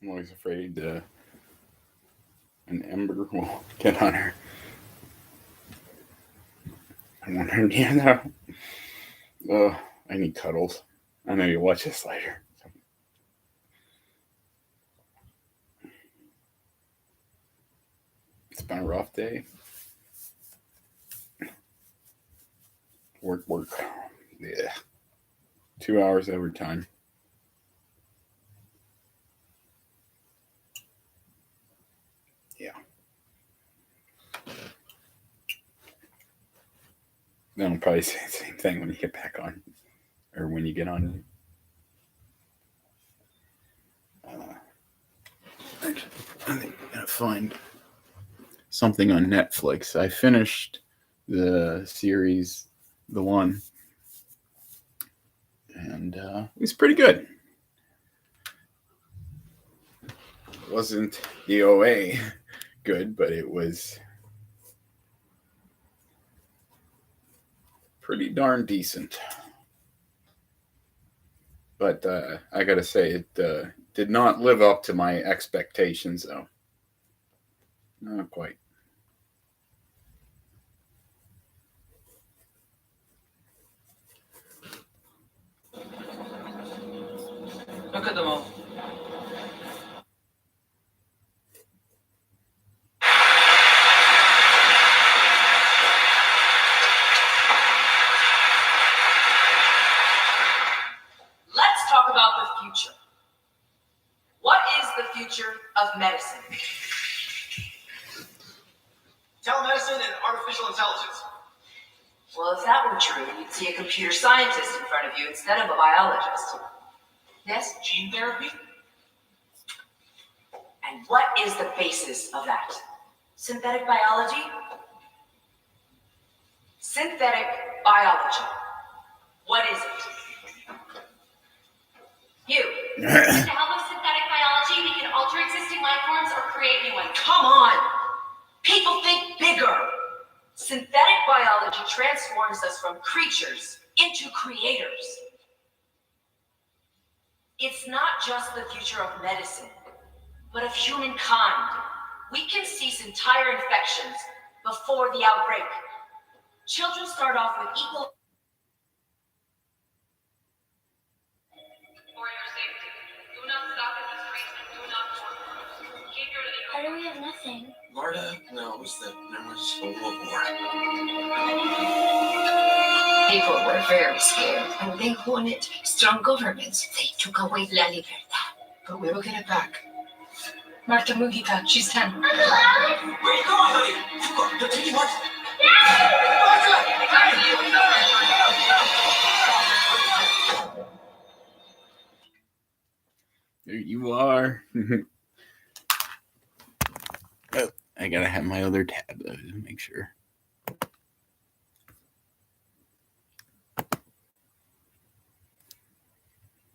I'm always afraid an ember will get on her. I want her near that. I need cuddles. I know you'll watch this later. It's been a rough day. Work. Yeah. 2 hours overtime. Yeah. Then I'll probably say the same thing when you get back on, or when you get on. I think I'm gonna find something on Netflix. I finished the series, The One, and it was pretty good. It wasn't the OA good, but it was pretty darn decent. But I gotta say, it did not live up to my expectations, though. Not quite. Look at them all. Let's talk about the future. What is the future of medicine? Telemedicine and artificial intelligence. Well, if that were true, you'd see a computer scientist in front of you instead of a biologist. Yes? Gene therapy? And what is the basis of that? Synthetic biology? Synthetic biology. What is it? You. With the help of synthetic biology, we can alter existing life forms or create new ones. Come on! People think bigger! Synthetic biology transforms us from creatures into creators. It's not just the future of medicine, but of humankind. We can cease entire infections before the outbreak. Children start off with equal... For your safety, do not stop in the streets and do not board cruise. Keep your lead. How do we have nothing? Marta knows that there was a world war. People were very scared, and they wanted strong governments. They took away La Libertad. But we will get it back. Marta Mugica, she's 10. Where are you going, honey? Look, they're taking Marta. There you are. Oh, I gotta have my other tab though to make sure.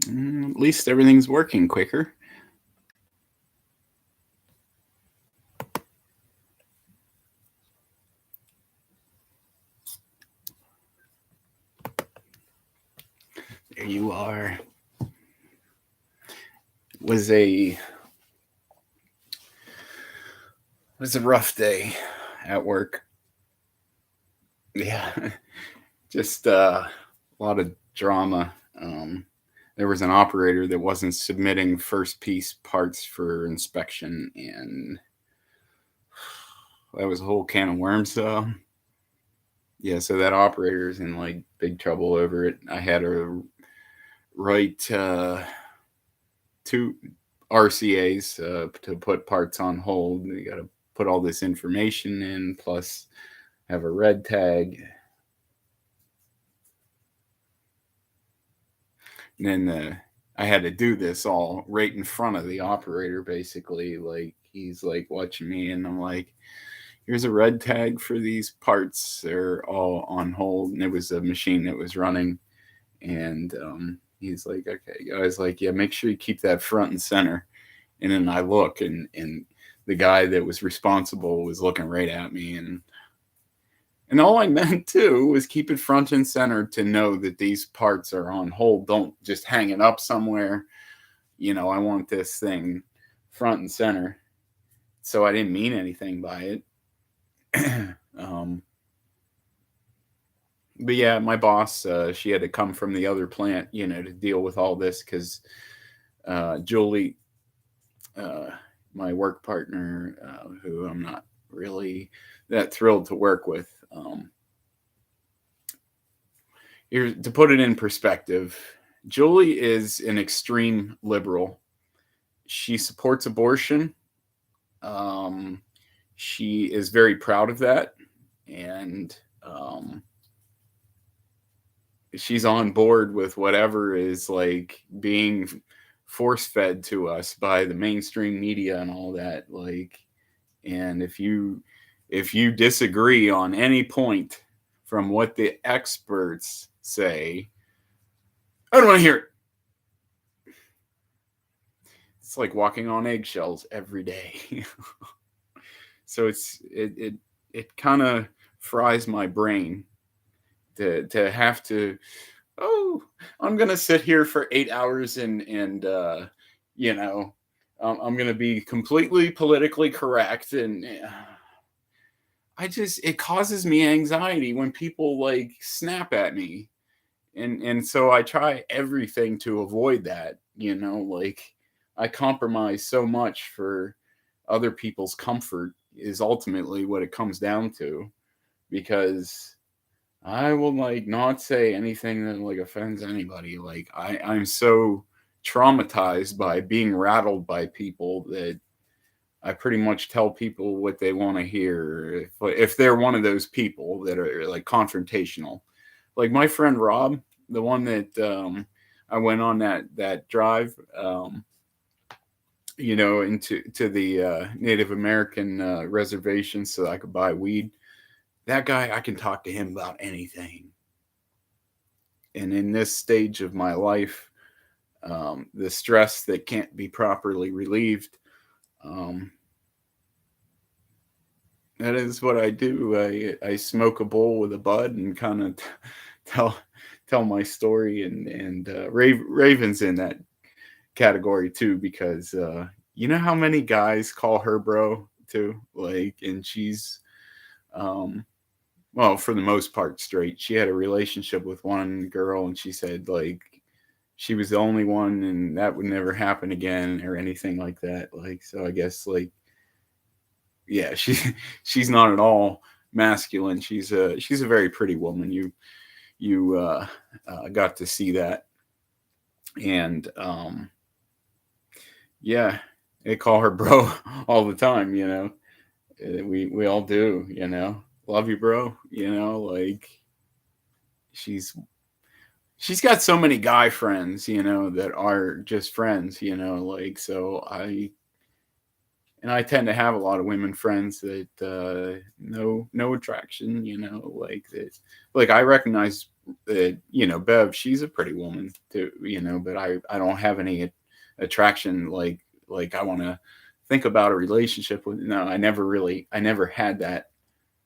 At least everything's working quicker. There you are. Was a rough day at work. Yeah, just a lot of drama. There was an operator that wasn't submitting first piece parts for inspection, and that was a whole can of worms. So yeah, so that operator's in like big trouble over it. I had to write 2 RCAs to put parts on hold. You got to put all this information in, plus have a red tag. And then I had to do this all right in front of the operator, basically. Like, he's like watching me, and I'm like, here's a red tag for these parts. They're all on hold. And it was a machine that was running. And he's like, okay. I was like, yeah, make sure you keep that front and center. And then I look, and the guy that was responsible was looking right at me. And all I meant too was keep it front and center to know that these parts are on hold. Don't just hang it up somewhere. You know, I want this thing front and center. So I didn't mean anything by it. But yeah, my boss, she had to come from the other plant, to deal with all this because Julie, uh, my work partner, who I'm not really that thrilled to work with, here to put it in perspective, Julie is an extreme liberal. She supports abortion. Um, she is very proud of that, and she's on board with whatever is like being force fed to us by the mainstream media and all that. Like, and if you disagree on any point from what the experts say, I don't want to hear it. It's like walking on eggshells every day. So it kind of fries my brain to have to, oh, I'm gonna sit here for 8 hours and you know I'm gonna be completely politically correct, and it causes me anxiety when people like snap at me, and so I try everything to avoid that. Like I compromise so much for other people's comfort is ultimately what it comes down to, because I will like not say anything that like offends anybody. Like I'm so traumatized by being rattled by people that I pretty much tell people what they want to hear if they're one of those people that are like confrontational. Like my friend Rob, the one that I went on that drive, into the Native American reservation so I could buy weed. That guy, I can talk to him about anything. And in this stage of my life, the stress that can't be properly relieved, um, that is what I do. I smoke a bowl with a bud and kind of tell tell my story, and Raven's in that category too, because you know how many guys call her bro too, like, and she's um, well, for the most part, straight. She had a relationship with one girl, and she said like she was the only one, and that would never happen again or anything like that. Like, so I guess like, yeah, she's not at all masculine. She's a very pretty woman. You got to see that, and yeah, they call her bro all the time. We all do. Love you, bro. Like she's she's got so many guy friends, that are just friends, like, so I tend to have a lot of women friends that no attraction, like that. Like I recognize that, Bev, she's a pretty woman too, but I don't have any attraction like I want to think about a relationship with. No, I never had that,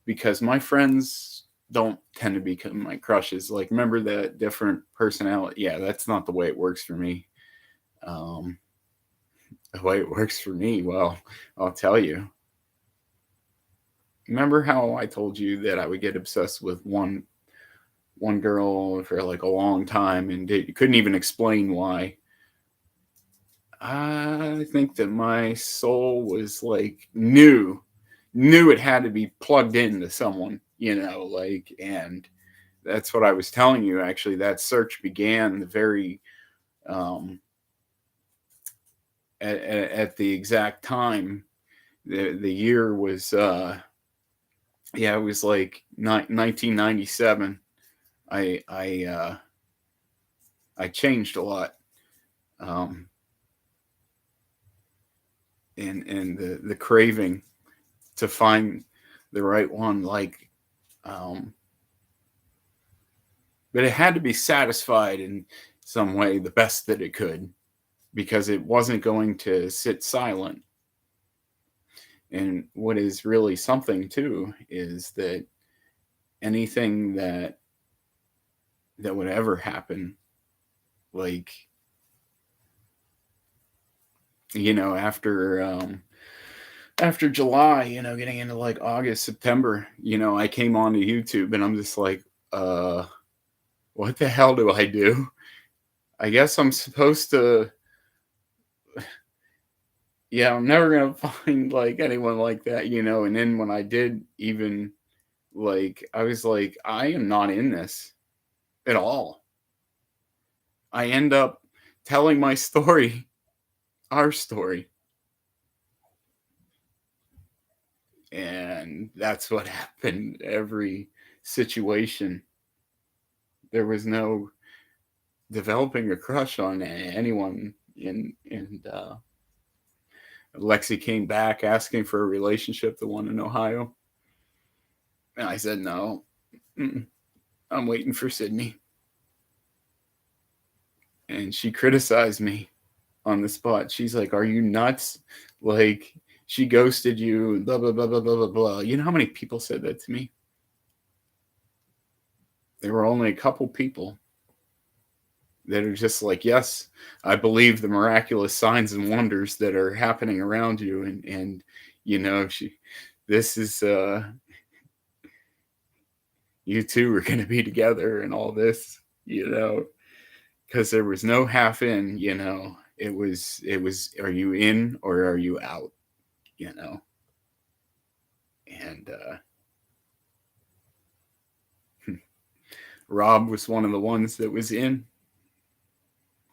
because my friends don't tend to become my crushes. Like, remember that different personality? Yeah, that's not the way it works for me. Um, the way it works for me, well, I'll tell you. Remember how I told you that I would get obsessed with one girl for like a long time and couldn't even explain why? I think that my soul was like knew it had to be plugged into someone, like, and that's what I was telling you. Actually, that search began the very at the exact time. The year was yeah, it was like 1997. I changed a lot, um, and the craving to find the right one, like, um, but it had to be satisfied in some way, the best that it could, because it wasn't going to sit silent. And what is really something too is that anything that would ever happen, like, after July, getting into like August, September, I came onto YouTube and I'm just like, what the hell do I do? I guess I'm supposed to, yeah, I'm never gonna find like anyone like that, And then when I did, even like, I was like, I am not in this at all. I end up telling my story, our story. And that's what happened every situation. There was no developing a crush on anyone. And Lexi came back asking for a relationship, the one in Ohio. And I said, no, I'm waiting for Sydnee. And she criticized me on the spot. She's like, are you nuts? Like, she ghosted you, blah, blah, blah, blah, blah, blah, blah. You know how many people said that to me? There were only a couple people that are just like, yes, I believe the miraculous signs and wonders that are happening around you. And this is, you two are going to be together and all this, because there was no half in, it was, are you in or are you out, and, Rob was one of the ones that was in.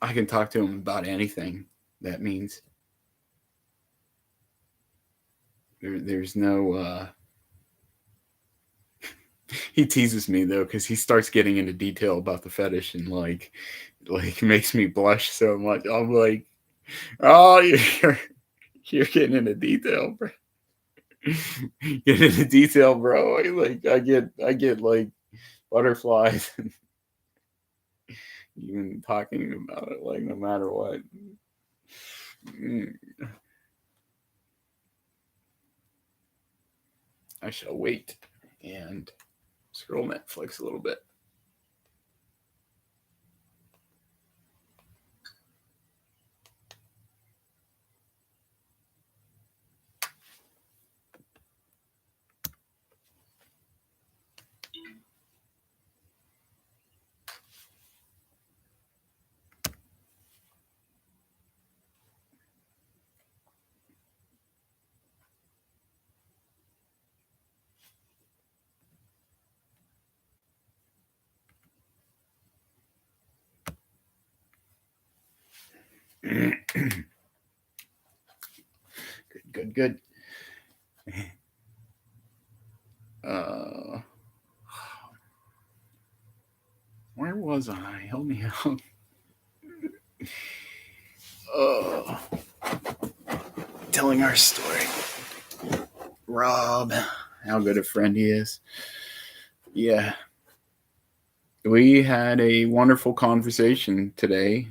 I can talk to him about anything. That means there's no, he teases me though, because he starts getting into detail about the fetish and like makes me blush so much. I'm like, oh, you're getting into detail, bro. Get into detail, bro. I get like butterflies and even talking about it, like no matter what. I shall wait and scroll Netflix a little bit. Good. Uh, where was I? Help me out. Telling our story. Rob, how good a friend he is. Yeah. We had a wonderful conversation today,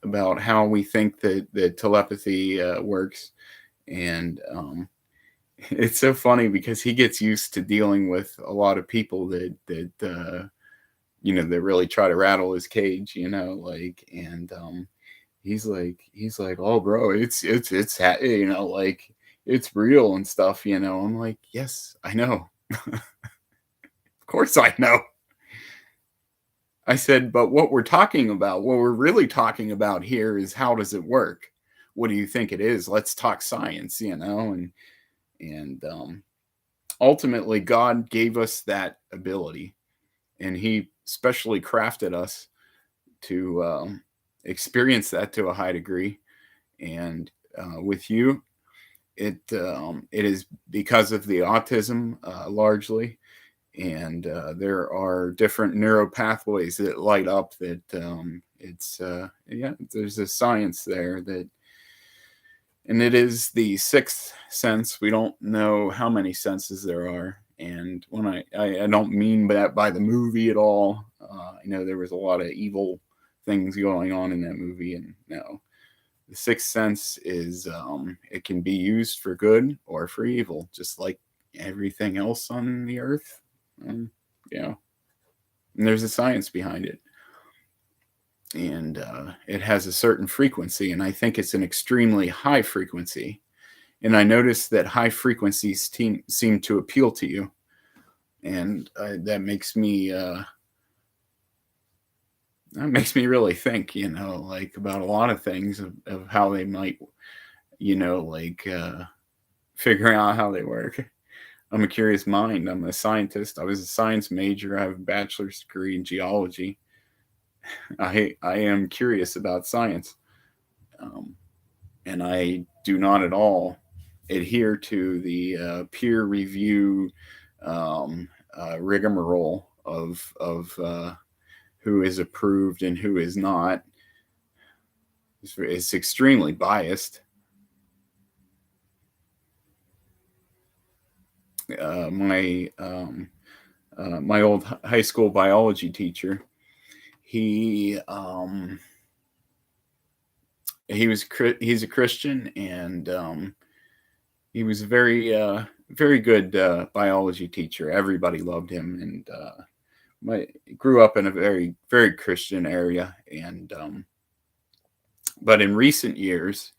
about how we think that telepathy works. And it's so funny because he gets used to dealing with a lot of people that really try to rattle his cage, and he's like, oh, bro, like it's real and stuff. I'm like, yes, I know. Of course I know. I said, but what we're really talking about here is how does it work? What do you think it is? Let's talk science, and ultimately God gave us that ability, and He specially crafted us to experience that to a high degree. And with you, it is because of the autism, largely. And there are different neural pathways that light up that there's a science there that, and it is the sixth sense. We don't know how many senses there are. And when I don't mean that by the movie at all. I know there was a lot of evil things going on in that movie, and no, the sixth sense is, it can be used for good or for evil, just like everything else on the earth. And there's a science behind it. and it has a certain frequency, and I think it's an extremely high frequency. And I noticed that high frequencies seem to appeal to you, and that makes me really think, like about a lot of things of how they might, like figuring out how they work. I'm a curious mind. I'm a scientist. I was a science major. I have a bachelor's degree in geology. I am curious about science, and I do not at all adhere to the peer review rigmarole of who is approved and who is not. It's extremely biased. My old high school biology teacher, he's a Christian, and he was a very good biology teacher. Everybody loved him, and grew up in a very very Christian area, and but in recent years,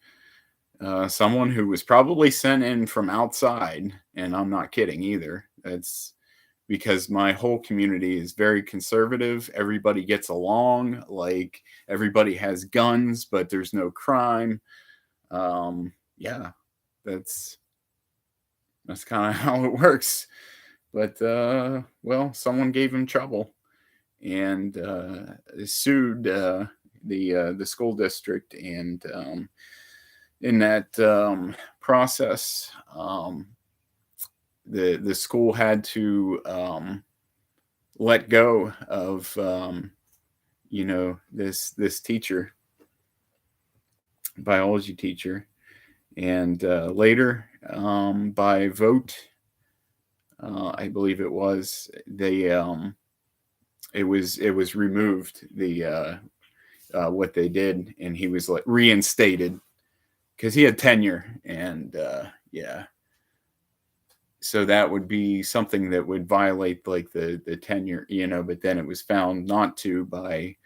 someone who was probably sent in from outside, and I'm not kidding either. That's because my whole community is very conservative. Everybody gets along, like everybody has guns, but there's no crime. Yeah, that's kind of how it works. But well, someone gave him trouble and sued the school district, and in that process, the school had to let go of this teacher, biology teacher, and later, by vote, I believe it was, it was removed, the what they did, and he was like reinstated because he had tenure, and yeah. So that would be something that would violate like the tenure, but then it was found not to by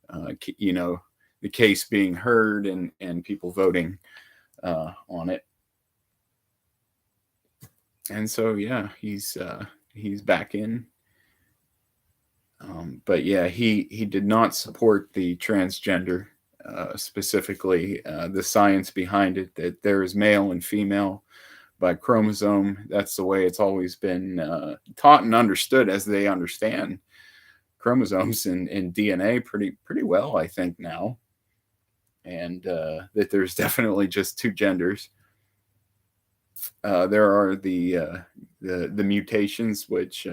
the case being heard, and people voting on it. And so yeah, he's back in. But yeah, he did not support the transgender, specifically the science behind it, that there is male and female by chromosome. That's the way it's always been taught and understood, as they understand chromosomes and DNA pretty well, I think, now. And that there's definitely just two genders. There are the mutations, which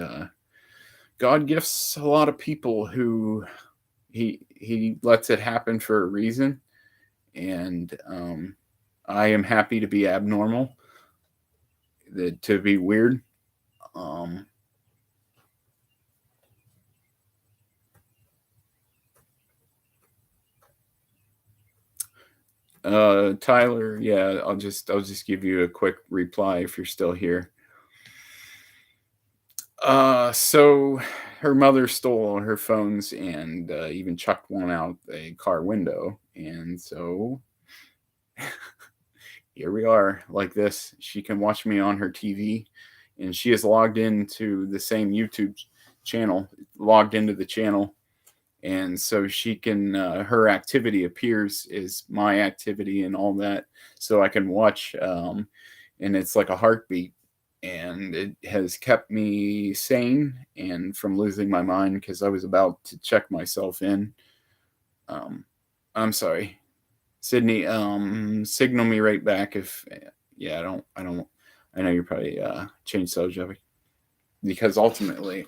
God gifts a lot of people who he lets it happen for a reason, and I am happy to be abnormal, to be weird. Tyler, yeah, I'll just give you a quick reply if you're still here. So her mother stole all her phones and even chucked one out a car window, and so here we are like this. She can watch me on her TV, and she is logged into the same YouTube channel, logged into the channel, and so she can her activity appears is my activity and all that, so I can watch, and it's like a heartbeat, and it has kept me sane and from losing my mind, because I was about to check myself in. I'm sorry, Sydney. Signal me right back if, yeah, I don't I know you're probably change subject, because ultimately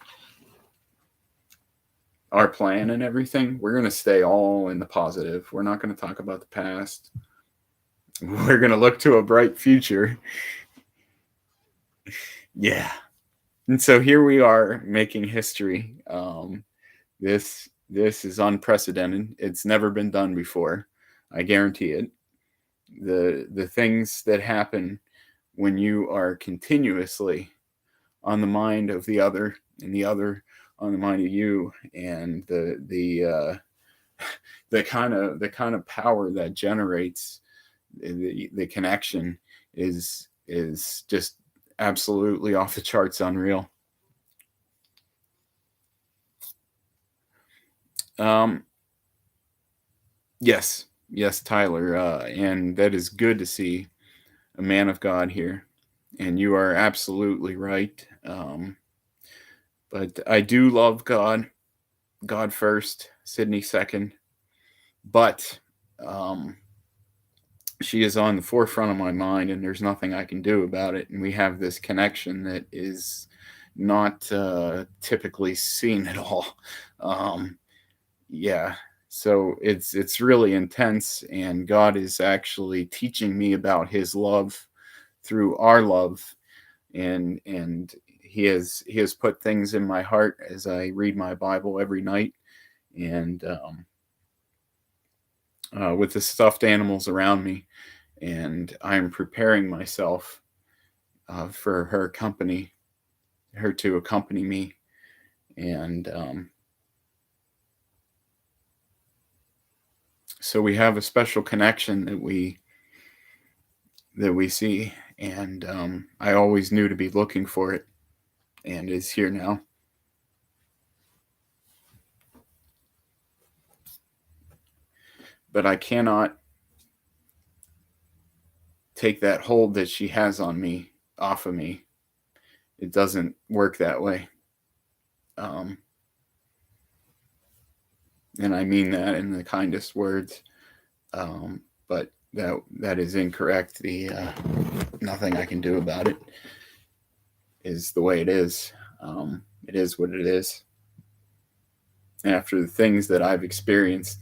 our plan and everything, we're going to stay all in the positive. We're not going to talk about the past. We're going to look to a bright future. Yeah. And so here we are making history. This is unprecedented. It's never been done before. I guarantee it. The things that happen when you are continuously on the mind of the other, and the other on the mind of you, and the the kind of power that generates the connection is just absolutely off the charts, unreal. Um, yes, yes, Tyler, and that is good to see a man of God here, and you are absolutely right. But I do love God, God first, Sydnee second, but um, she is on the forefront of my mind, and there's nothing I can do about it. And we have this connection that is not typically seen at all. Um, yeah, so it's really intense, and God is actually teaching me about His love through our love, and He has put things in my heart as I read my Bible every night, and with the stuffed animals around me, and I'm preparing myself for her to accompany me, and so we have a special connection that we see, and I always knew to be looking for it, and is here now. But I cannot take that hold that she has on me off of me. It doesn't work that way. Um, and I mean that in the kindest words. But that is incorrect. The nothing I can do about it is the way it is. It is what it is. After the things that I've experienced,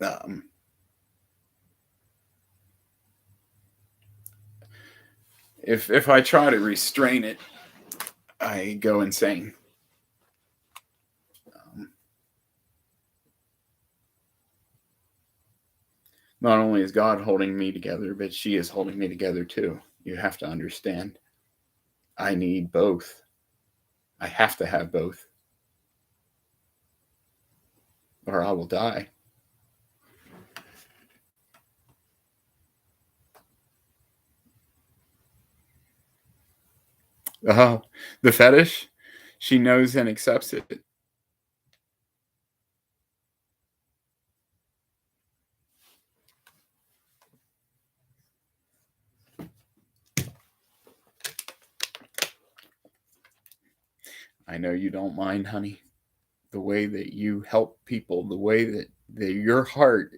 um, if I try to restrain it, I go insane. Um, not only is God holding me together, but she is holding me together too. You have to understand. I need both. I have to have both, or I will die. Oh, the fetish? She knows and accepts it. I know you don't mind, honey. The way that you help people, the way that your heart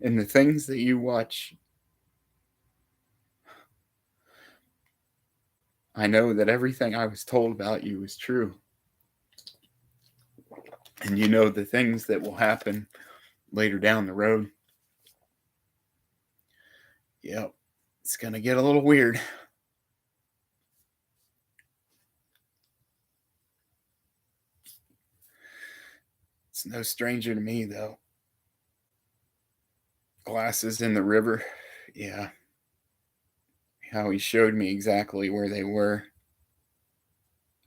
and the things that you watch. I know that everything I was told about you is true. And you know the things that will happen later down the road. Yep, it's going to get a little weird. It's no stranger to me, though. Glasses in the river. Yeah. How he showed me exactly where they were,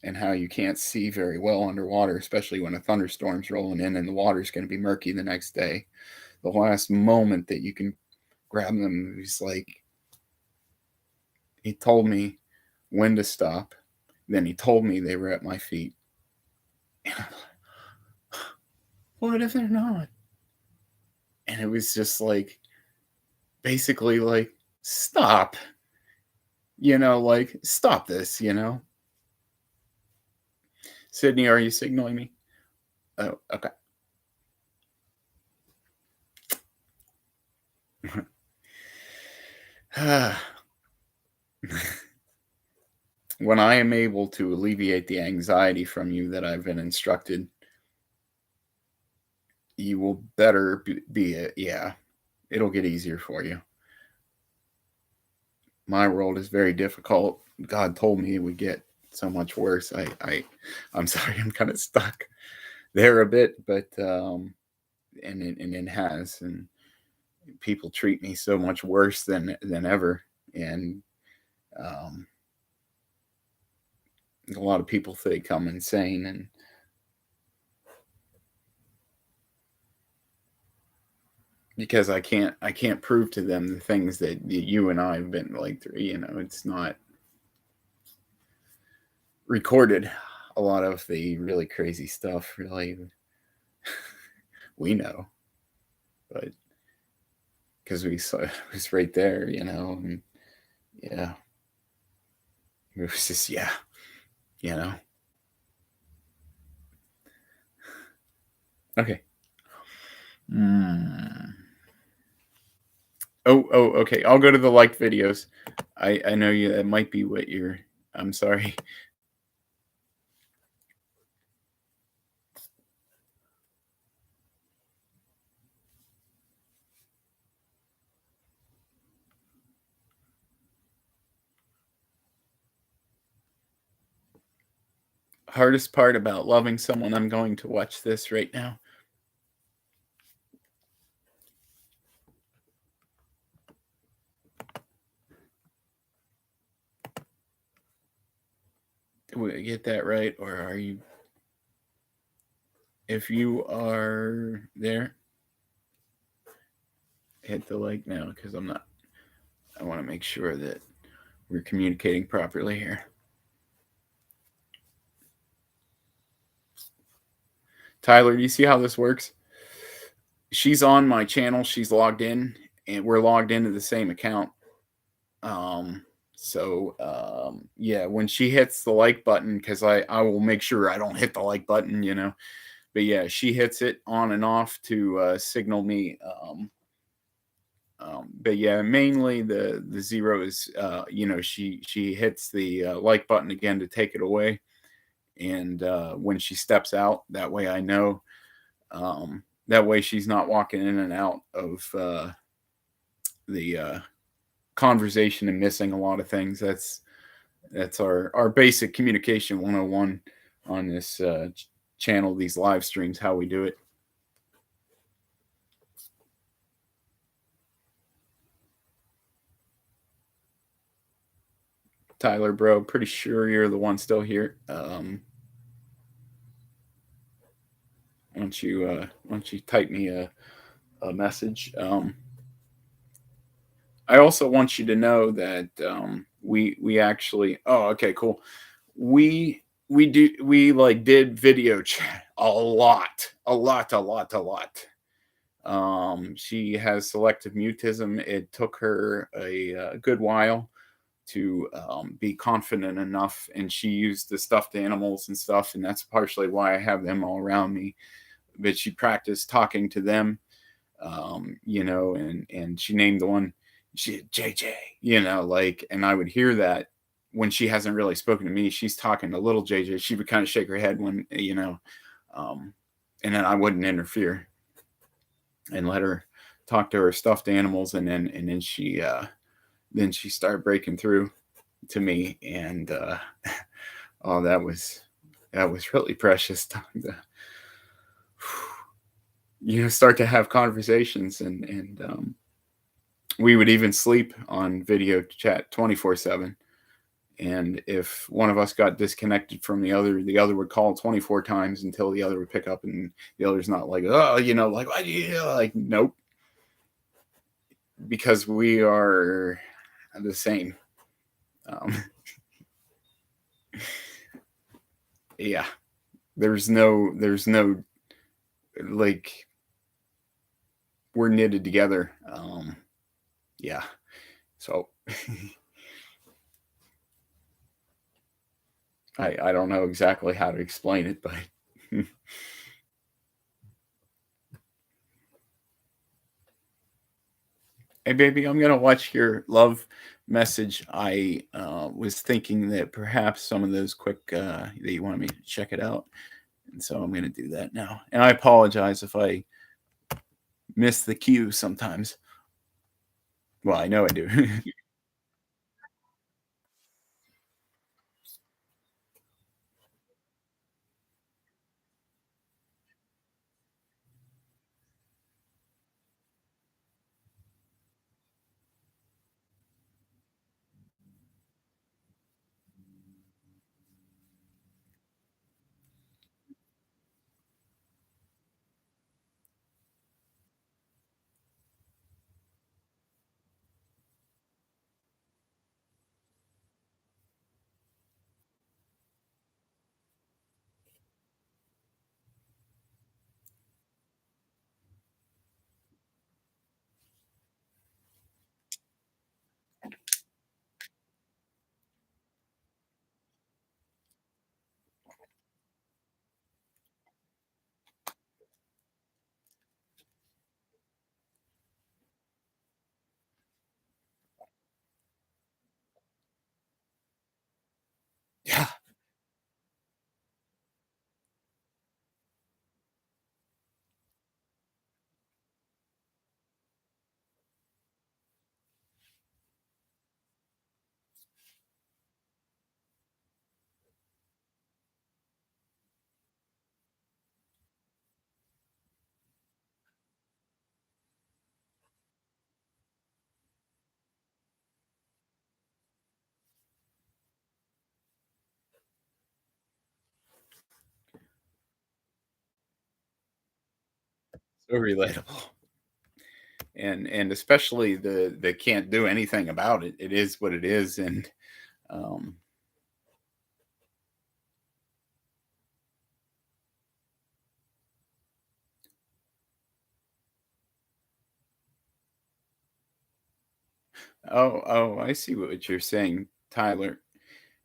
and how you can't see very well underwater, especially when a thunderstorm's rolling in and the water's going to be murky the next day. The last moment that you can grab them, he's like, he told me when to stop. Then he told me they were at my feet. And I'm like, what if they're not? And it was just like, basically, like, stop. Like, stop this. Sydnee, are you signaling me? Oh, okay. When I am able to alleviate the anxiety from you that I've been instructed, you will better be it. Yeah, it'll get easier for you. My world is very difficult. God told me it would get so much worse. I'm sorry, I'm kind of stuck there a bit, but and it has, and people treat me so much worse than ever, and um, a lot of people think I'm insane, and because I can't prove to them the things that you and I have been like through. It's not recorded. A lot of the really crazy stuff, really, we know, but because we saw it was right there, and yeah, it was just yeah, you know. Okay. Mm. Oh, okay. I'll go to the liked videos. I know you. That might be what you're. I'm sorry. Hardest part about loving someone. I'm going to watch this right now. Did we get that right, or are you? If you are there, hit the like now because I'm not. I want to make sure that we're communicating properly here. Tyler, do you see how this works? She's on my channel. She's logged in, and we're logged into the same account. Yeah, when she hits the like button, because I will make sure I don't hit the like button. But yeah, she hits it on and off to signal me. But yeah, mainly the zero is she hits the like button again to take it away, and when she steps out, that way I know. That way she's not walking in and out of the conversation and missing a lot of things. That's our basic communication 101 on this channel, these live streams, how we do it. Tyler, bro, pretty sure you're the one still here. Why don't you type me a message? I also want you to know that we actually. Oh, okay, cool. We did video chat a lot, a lot, a lot, a lot. She has selective mutism. It took her a good while to be confident enough, and she used the stuffed animals and stuff, and that's partially why I have them all around me. But she practiced talking to them, and she named the one JJ, and I would hear that when she hasn't really spoken to me, she's talking to little JJ. She would kind of shake her head and then I wouldn't interfere and let her talk to her stuffed animals, and then she started breaking through to me, and oh, that was really precious time to start to have conversations, and we would even sleep on video chat 24/7. And if one of us got disconnected from the other would call 24 times until the other would pick up, and the other's not like, oh, like, why do you, like, nope, because we are the same. Um, yeah, there's no like, we're knitted together. Yeah, so I don't know exactly how to explain it, but hey, baby, I'm gonna watch your love message. I was thinking that perhaps some of those quick that you wanted me to check it out, and so I'm gonna do that now. And I apologize if I miss the cue sometimes. Well, I know I do. So relatable. And especially the can't do anything about it. It is what it is. And um oh, I see what you're saying, Tyler.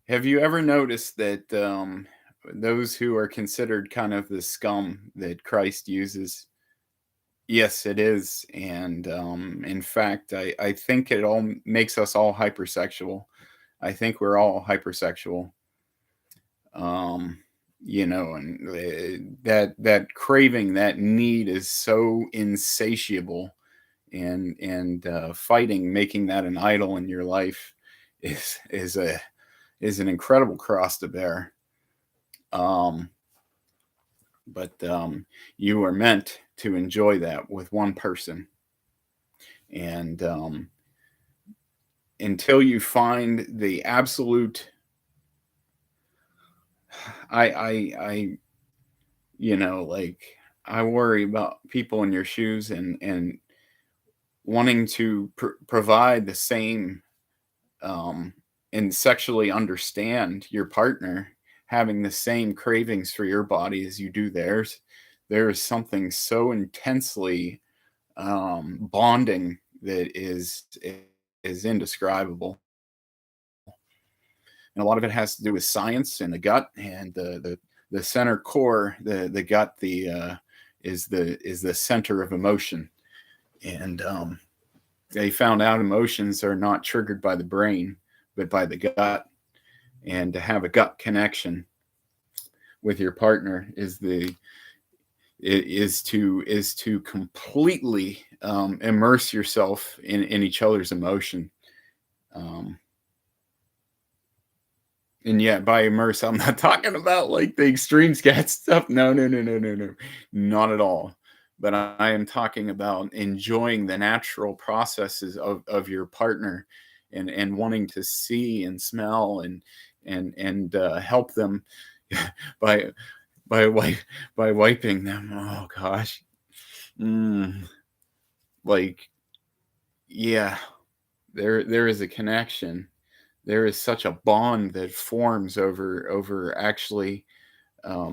Have you ever noticed that those who are considered kind of the scum that Christ uses? Yes, it is. And in fact, I think it all makes us all hypersexual. I think we're all hypersexual. Um, and that craving, that need is so insatiable, and fighting, making that an idol in your life is an incredible cross to bear. Um, but you are meant to enjoy that with one person, and until you find the absolute, I like, I worry about people in your shoes, and wanting to provide the same, um, and sexually understand your partner, having the same cravings for your body as you do theirs. There is something so intensely bonding that is indescribable, and a lot of it has to do with science and the gut, and the center core, the gut, is the center of emotion. And they found out emotions are not triggered by the brain, but by the gut. And to have a gut connection with your partner is to completely immerse yourself in each other's emotion. Um, and yet, by immerse, I'm not talking about like the extreme scat stuff. No, no, no, no, no, no, not at all. But I am talking about enjoying the natural processes of your partner, and wanting to see and smell, and help them by by by wiping them. Oh gosh. Mm, like, yeah, there is a connection. There is such a bond that forms over actually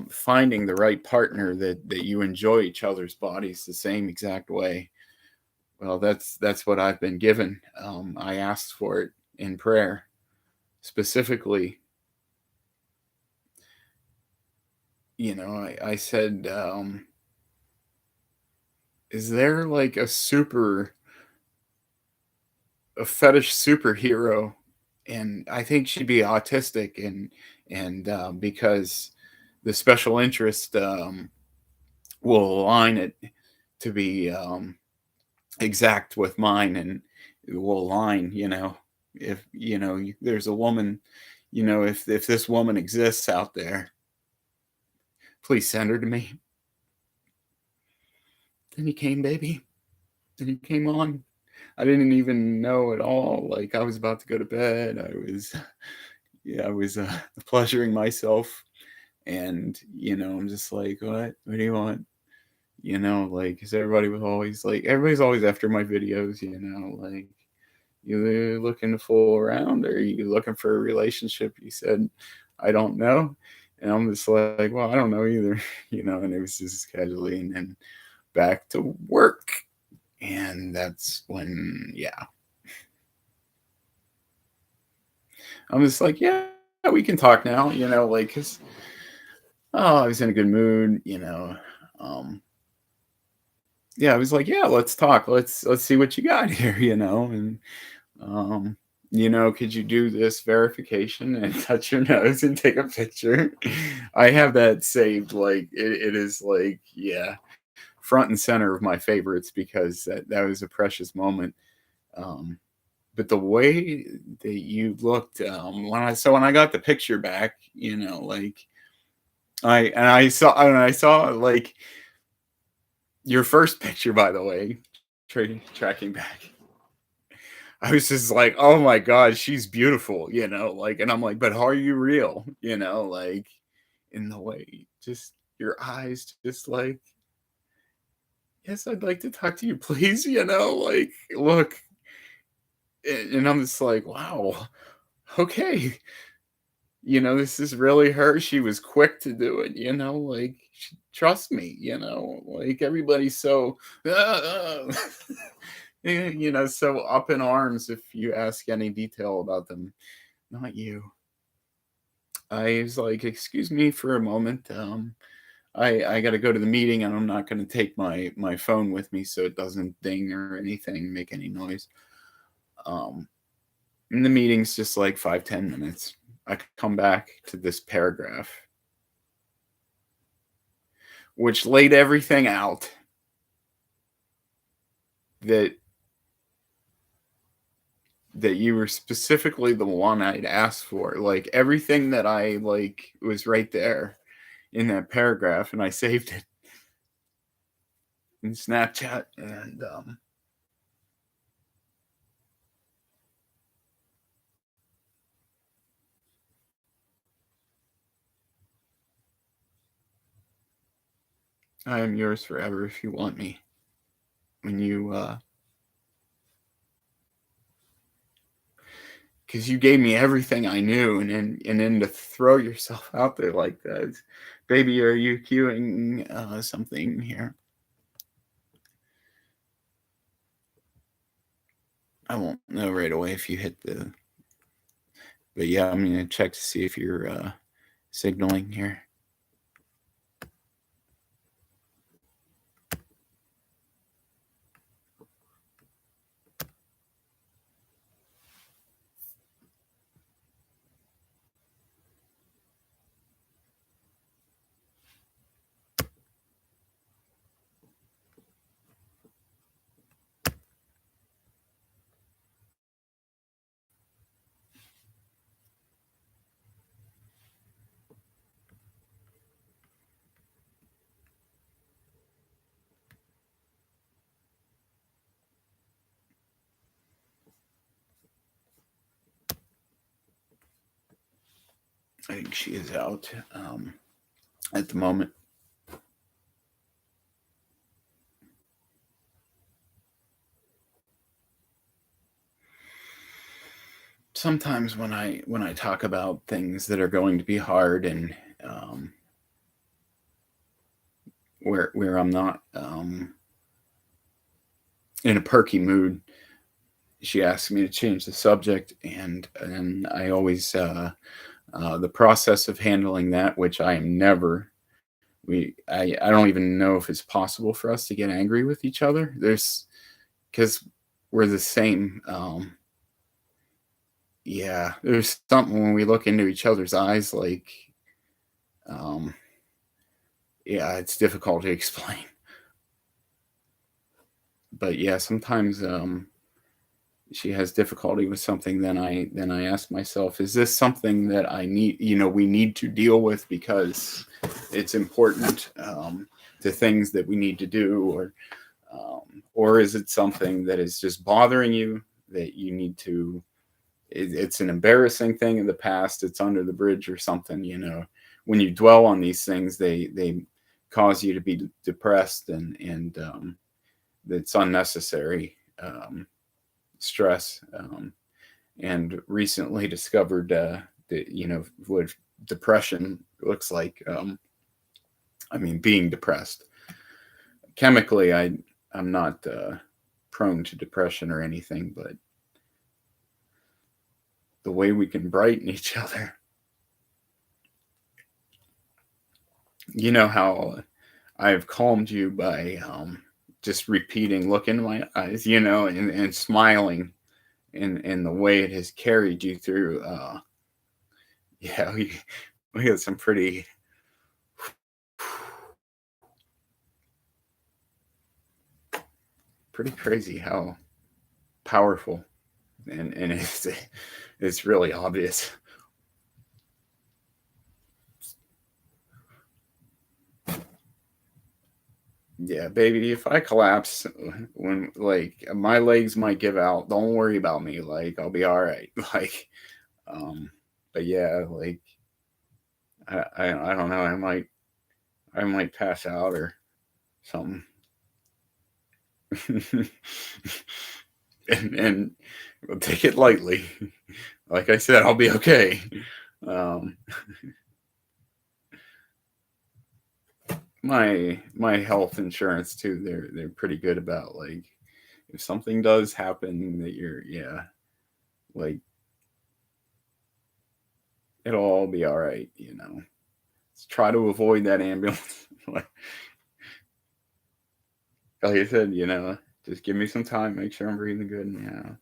finding the right partner, that you enjoy each other's bodies the same exact way. Well, that's what I've been given. I asked for it in prayer specifically. I said, "Is there like a fetish superhero?" And I think she'd be autistic, and because the special interest will align it to be exact with mine, and it will align. If there's a woman, if this woman exists out there, please send her to me. Then he came, baby. Then he came on. I didn't even know at all. Like, I was about to go to bed. Yeah, I was pleasuring myself, and I'm just like, what do you want? Like, because everybody's always after my videos. Like, you looking to fool around, or are you looking for a relationship? You said, I don't know. And I'm just like, well, I don't know either. And it was just casually, and then back to work. And that's when, yeah, I'm just like, yeah, we can talk now, like, cause, oh, I was in a good mood. Um, yeah, I was like, yeah, let's talk. Let's see what you got here, and um, could you do this verification and touch your nose and take a picture? I have that saved. Like, it is like, yeah, front and center of my favorites, because that was a precious moment. Um, but the way that you looked, when I got the picture back, like, I saw like your first picture, by the way, tracking back. I was just like, oh my God, she's beautiful, like, and I'm like, but are you real? Like, in the way, just your eyes, just like, yes, I'd like to talk to you, please. Like, look. And I'm just like, wow, okay. This is really her. She was quick to do it, like, trust me, like everybody's so, so up in arms if you ask any detail about them. Not you. I was like, excuse me for a moment. I got to go to the meeting, and I'm not going to take my phone with me so it doesn't ding or anything, make any noise. Um, and the meeting's just like 5-10 minutes. I come back to this paragraph, which laid everything out that you were specifically the one I'd asked for. Like everything that I like was right there in that paragraph, and I saved it in Snapchat, and I am yours forever if you want me. When you because you gave me everything I knew, and then to throw yourself out there like that, baby, are you queuing something here? I won't know right away if you hit the. But yeah, I'm gonna check to see if you're signaling here. I think she is out at the moment. Sometimes when I talk about things that are going to be hard, and where I'm not in a perky mood, she asks me to change the subject, and I always the process of handling that, which I am never. I don't even know if it's possible for us to get angry with each other. Because we're the same. Yeah, there's something when we look into each other's eyes, like, um, yeah, it's difficult to explain. But yeah, sometimes she has difficulty with something. Then I ask myself, is this something that I need? We need to deal with because it's important to things that we need to do, or is it something that is just bothering you that you need to? It's an embarrassing thing in the past. It's under the bridge or something. When you dwell on these things, they cause you to be depressed, and it's unnecessary stress. And recently discovered that what depression looks like. I mean, being depressed chemically, I'm not prone to depression or anything, but the way we can brighten each other. You know how I've calmed you by just repeating, look into my eyes, and smiling, and the way it has carried you through. Yeah, we got some pretty crazy how powerful, and it's really obvious. Yeah, baby, if I collapse, when like my legs might give out, don't worry about me. Like, I'll be all right. Like, um, but yeah, like I don't know. I might pass out or something. and we'll take it lightly. Like I said, I'll be okay. Um, my health insurance too. They're pretty good about like if something does happen that you're like it'll all be all right. Let's try to avoid that ambulance. Like I said, just give me some time, make sure I'm breathing good, and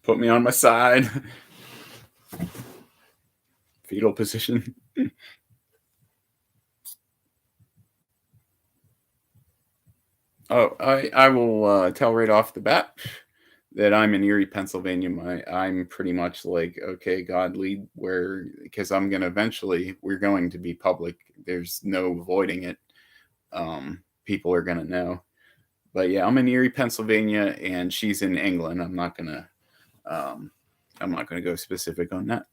put me on my side, fetal position. Oh, I will tell right off the bat that I'm in Erie, Pennsylvania. I'm pretty much like, okay, God lead where, because we're going to be public. There's no avoiding it. People are gonna know. But yeah, I'm in Erie, Pennsylvania, and she's in England. I'm not gonna go specific on that.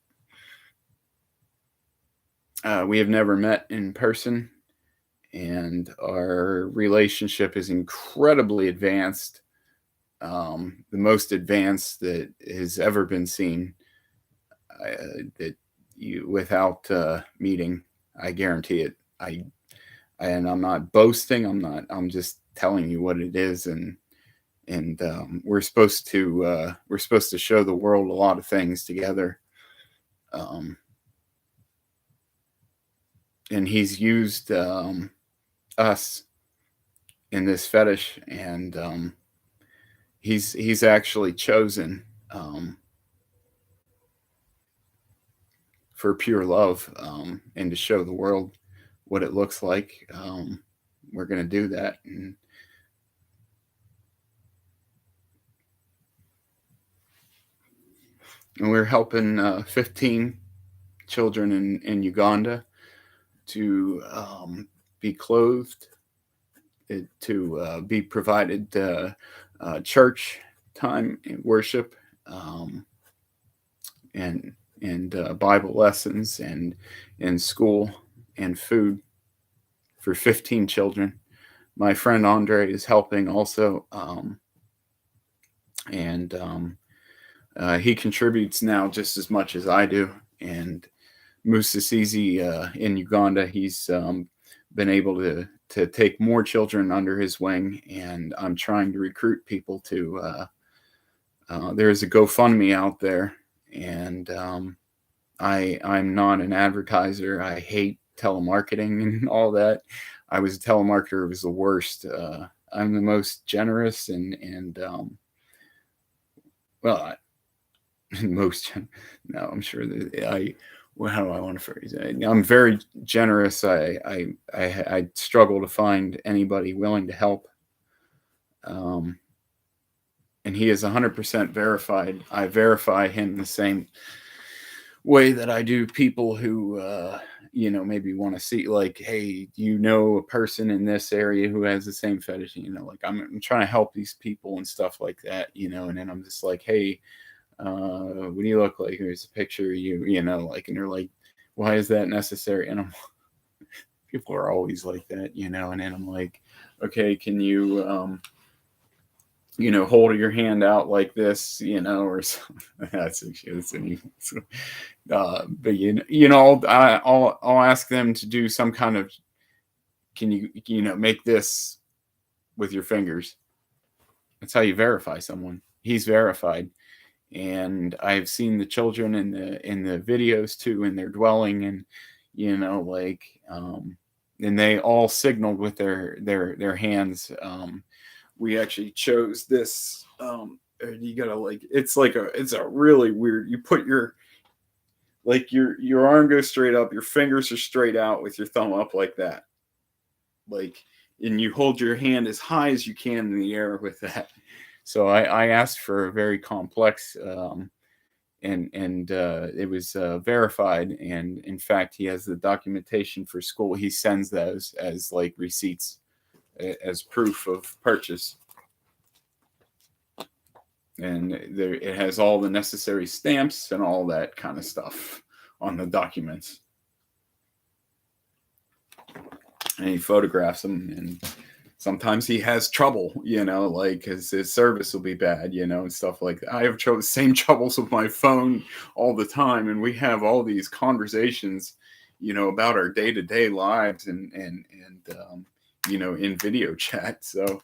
We have never met in person, and our relationship is incredibly advanced, the most advanced that has ever been seen. That you without meeting, I guarantee it. And I'm not boasting. I'm just telling you what it is, and we're supposed to show the world a lot of things together. Um, and he's used us in this fetish, and he's actually chosen for pure love, and to show the world what it looks like. We're going to do that, and we're helping 15 children in Uganda to be clothed, to be provided church time and worship, and Bible lessons and school and food for 15 children. My friend Andre is helping also, and he contributes now just as much as I do. And Musasizi in Uganda, he's been able to take more children under his wing, and I'm trying to recruit people to. There's a GoFundMe out there, and I'm not an advertiser. I hate telemarketing and all that. I was a telemarketer. It was the worst. I'm the most generous and well, most no, I'm sure that well, how do I want to phrase it? I'm very generous. I struggle to find anybody willing to help. And he is 100% verified. I verify him the same way that I do people who maybe want to see, like, hey, a person in this area who has the same fetish, like I'm trying to help these people and stuff like that, and then I'm just like, hey, what do you look like? Here's a picture of you, like, and they're like, why is that necessary? And people are always like that, and then I'm like, okay, can you hold your hand out like this, or something. That's but I'll ask them to do some kind of, can you make this with your fingers? That's how you verify someone. He's verified. And I've seen the children in the videos too, in their dwelling, and like and they all signaled with their hands. We actually chose this. You gotta, like, it's a really weird. You put your arm goes straight up, your fingers are straight out with your thumb up like that, like, and you hold your hand as high as you can in the air with that. So I asked for a very complex, and it was verified. And in fact, he has the documentation for school. He sends those as like receipts, as proof of purchase. And it has all the necessary stamps and all that kind of stuff on the documents. and he photographs them, and sometimes he has trouble, like his service will be bad, and stuff like that. I have same troubles with my phone all the time, and we have all these conversations, about our day-to-day lives, and in video chat. So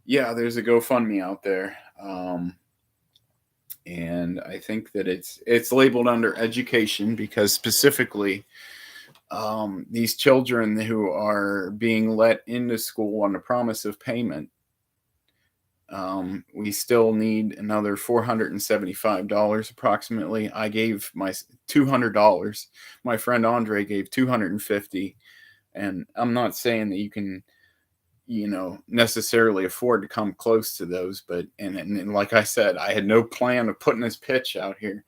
yeah, there's a GoFundMe out there. And I think that it's labeled under education because specifically these children who are being let into school on the promise of payment, we still need another $475 approximately. I gave my $200. My friend Andre gave $250, and I'm not saying that you can necessarily afford to come close to those, but and like I said, I had no plan of putting this pitch out here.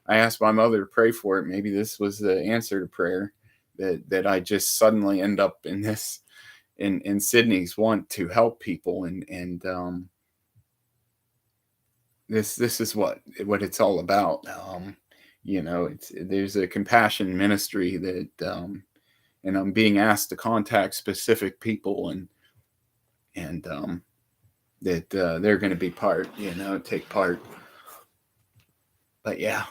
I asked my mother to pray for it. Maybe this was the answer to prayer, that I just suddenly end up in this in Sydnee's want to help people, and this is what it's all about. There's a compassion ministry that and I'm being asked to contact specific people, and that they're going to be take part. But yeah,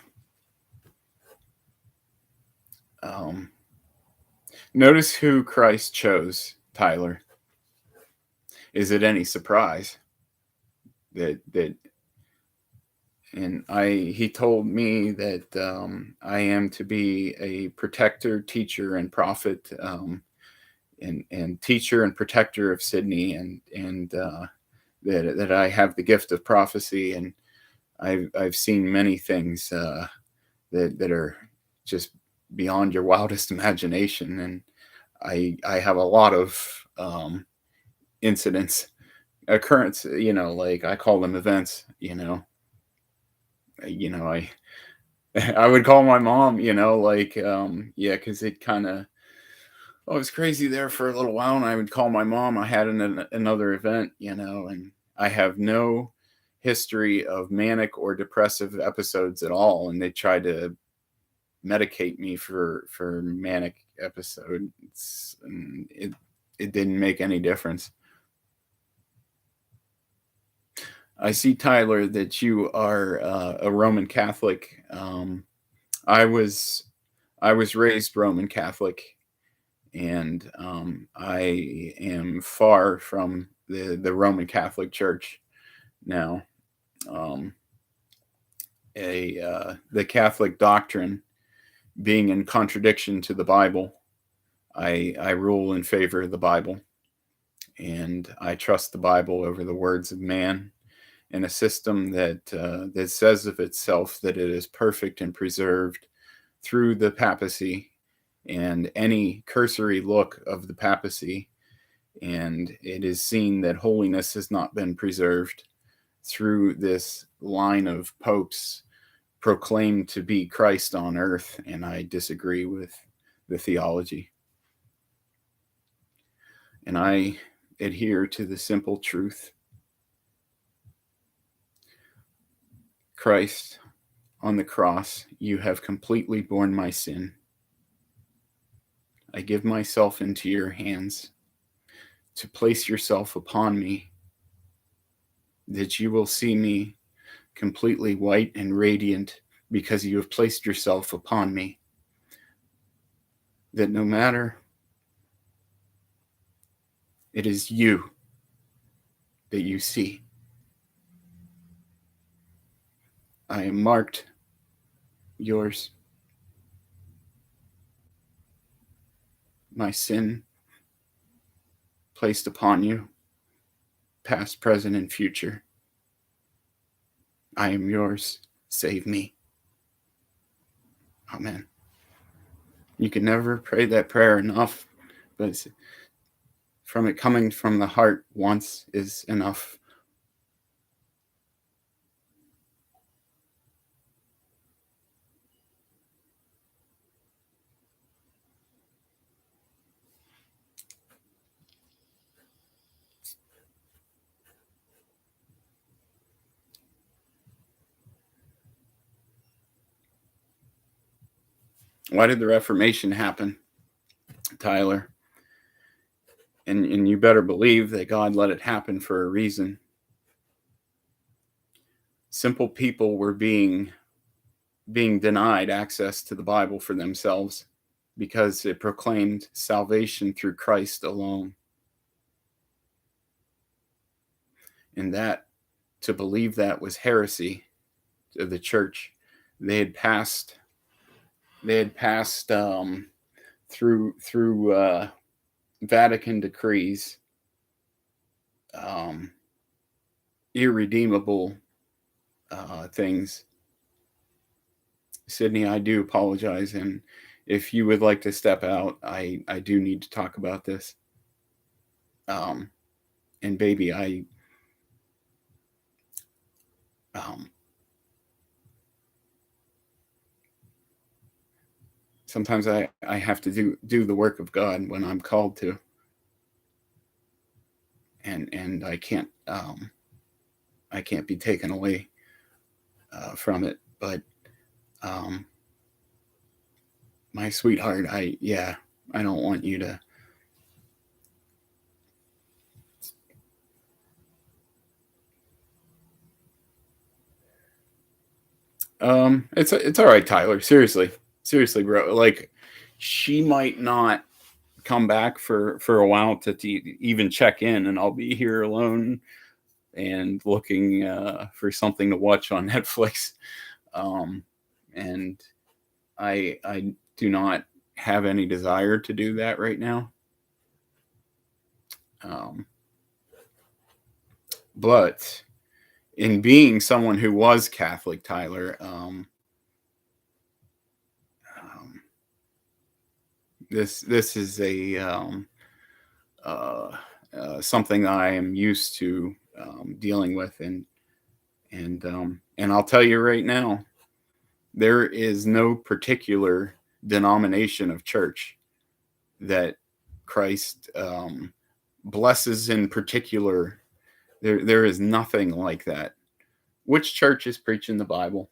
notice who Christ chose, Tyler. Is it any surprise that and he told me that I am to be a protector, teacher, and prophet, and teacher and protector of Sydnee, and that I have the gift of prophecy, and I've seen many things that are just beyond your wildest imagination, and I have a lot of incidents, occurrence, like I call them events, I would call my mom, like yeah, because it kind of, I was crazy there for a little while, and I would call my mom. I had another event, and I have no history of manic or depressive episodes at all, and they tried to medicate me for manic episodes, and it didn't make any difference. I see, Tyler, that you are a Roman Catholic. I was raised Roman Catholic, and I am far from the Roman Catholic Church now. The Catholic doctrine being in contradiction to the Bible, I rule in favor of the Bible, and I trust the Bible over the words of man, in a system that says of itself that it is perfect and preserved through the papacy, and any cursory look of the papacy, and it is seen that holiness has not been preserved through this line of popes proclaimed to be Christ on earth, and I disagree with the theology. And I adhere to the simple truth. Christ, on the cross, you have completely borne my sin. I give myself into your hands to place yourself upon me, that you will see me completely white and radiant because you have placed yourself upon me. That no matter, it is you that you see. I am marked yours. My sin placed upon you, past, present, and future. I am yours. Save me. Amen. You can never pray that prayer enough, but from it coming from the heart once is enough. Why did the Reformation happen, Tyler? and you better believe that God let it happen for a reason. Simple people were being denied access to the Bible for themselves because it proclaimed salvation through Christ alone. And that, to believe that, was heresy to the church. They had passed through Vatican decrees, irredeemable things. Sydney, I do apologize, and if you would like to step out, I do need to talk about this. And baby, sometimes I have to do the work of God when I'm called to, and I can't be taken away from it. But my sweetheart, I don't want you to. It's all right, Tyler. Seriously, bro. Like, she might not come back for a while to even check in, and I'll be here alone and looking for something to watch on Netflix. And I do not have any desire to do that right now. But in being someone who was Catholic, Tyler, this is a something that I am used to dealing with, and I'll tell you right now, there is no particular denomination of church that Christ blesses in particular. There is nothing like that. Which church is preaching the Bible?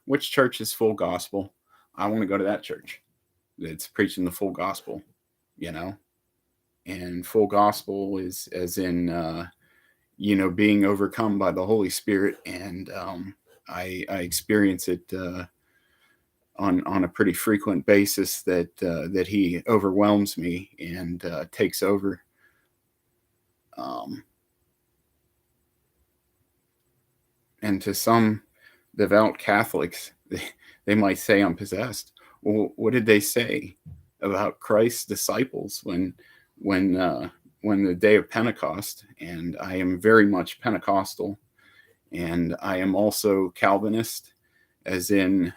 Which church is full gospel? I want to go to that church that's preaching the full gospel, and full gospel is as in, being overcome by the Holy Spirit. And I experience it on a pretty frequent basis, that he overwhelms me and takes over. And to some devout Catholics, they might say I'm possessed. Well, what did they say about Christ's disciples when the day of Pentecost? And I am very much Pentecostal, and I am also Calvinist, as in,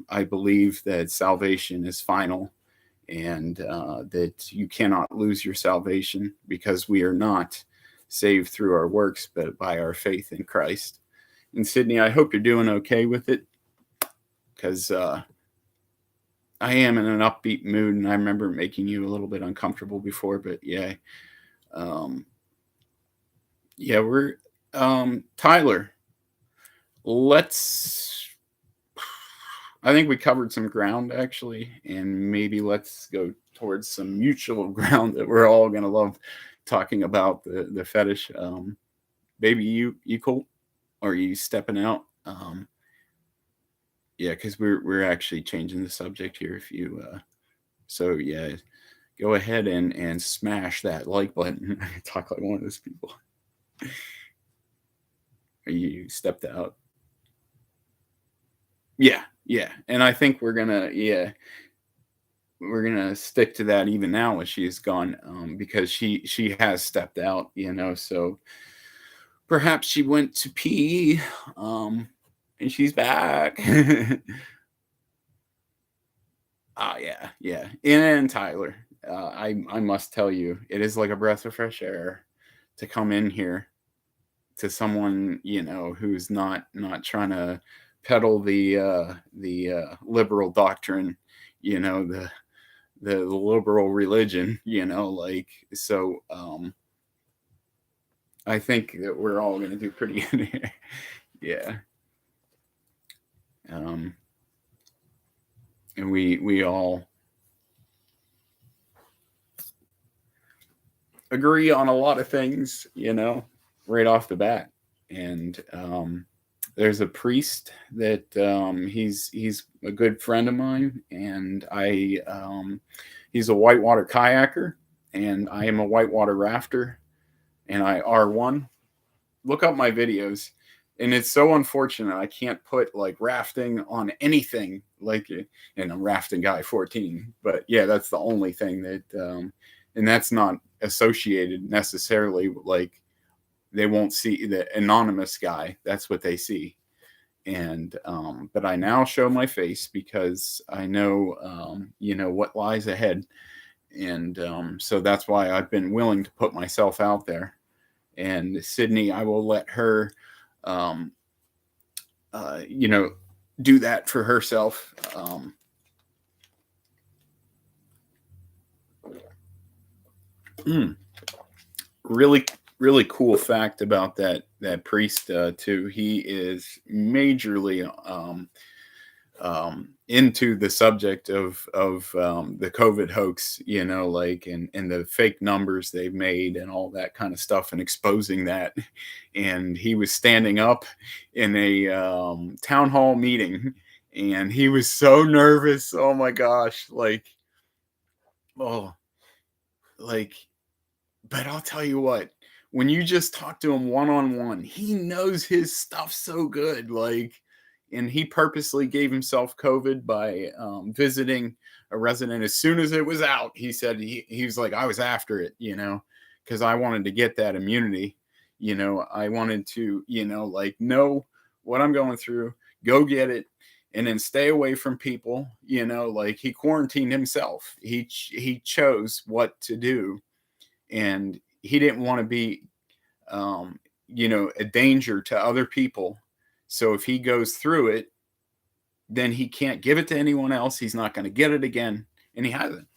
I believe that salvation is final, and that you cannot lose your salvation, because we are not saved through our works, but by our faith in Christ. And Sydney, I hope you're doing okay with it, because I am in an upbeat mood, and I remember making you a little bit uncomfortable before. But we're Tyler. I think we covered some ground, actually, and maybe let's go towards some mutual ground that we're all gonna love talking about, the fetish. Baby, you cool? Or are you stepping out? Because we're actually changing the subject here. If you go ahead and smash that like button. I talk like one of those people. Or you stepped out. Yeah, and I think we're gonna stick to that even now as she's gone, because she has stepped out, so perhaps she went to pee, and she's back. Yeah. And Tyler, I must tell you, it is like a breath of fresh air to come in here to someone, who's not trying to peddle the liberal doctrine, the liberal religion, so. I think that we're all going to do pretty good here. Yeah. And we all. agree on a lot of things, right off the bat. And there's a priest that he's a good friend of mine, and he's a whitewater kayaker, and I am a whitewater rafter, and I R1. Look up my videos. And it's so unfortunate I can't put like rafting on anything like it. And I'm rafting guy 14. But yeah, that's the only thing that and that's not associated necessarily, like they won't see the anonymous guy. That's what they see. And but I now show my face because I know what lies ahead. And so that's why I've been willing to put myself out there. And Sydnee, I will let her um, do that for herself. Mm, really, really cool fact about that priest too. He is majorly into the subject of the COVID hoax, like and the fake numbers they've made and all that kind of stuff, and exposing that. And he was standing up in a town hall meeting, and he was so nervous. Oh my gosh, oh, like but I'll tell you what, when you just talk to him one on one, he knows his stuff so good. And he purposely gave himself COVID by visiting a resident as soon as it was out. He said he was like, I was after it, because I wanted to get that immunity. I wanted to, know what I'm going through, go get it, and then stay away from people. Like he quarantined himself. He chose what to do, and he didn't want to be a danger to other people. So if he goes through it, then he can't give it to anyone else. He's not going to get it again. And he hasn't.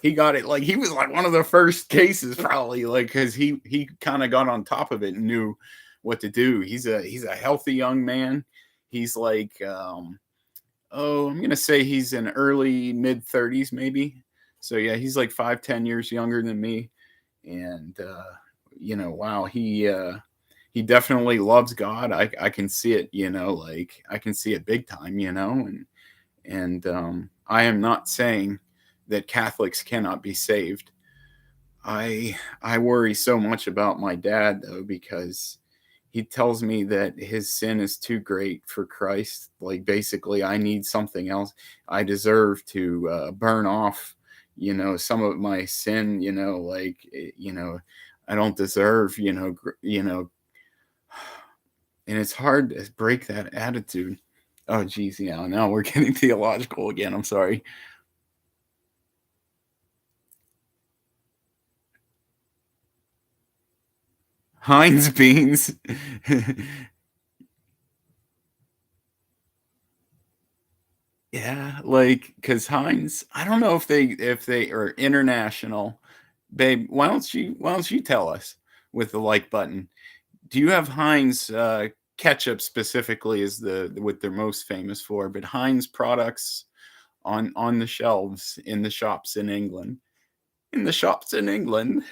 He got it, like he was like one of the first cases, probably, like because he kind of got on top of it and knew what to do. He's a healthy young man. He's like I'm gonna say he's in early mid-30s maybe. So yeah, he's like 5-10 years younger than me. And wow, he definitely loves God. I can see it, like I can see it big time, and I am not saying that Catholics cannot be saved. I worry so much about my dad though, because he tells me that his sin is too great for Christ. Like basically I need something else. I deserve to burn off, some of my sin, I don't deserve, and it's hard to break that attitude. Oh geez, yeah, now we're getting theological again. I'm sorry. Heinz beans. Yeah, like because Heinz, I don't know if they are international. Babe, why don't you tell us with the like button? Do you have Heinz ketchup specifically is the what they're most famous for, but Heinz products on the shelves in the shops in England. In the shops in England,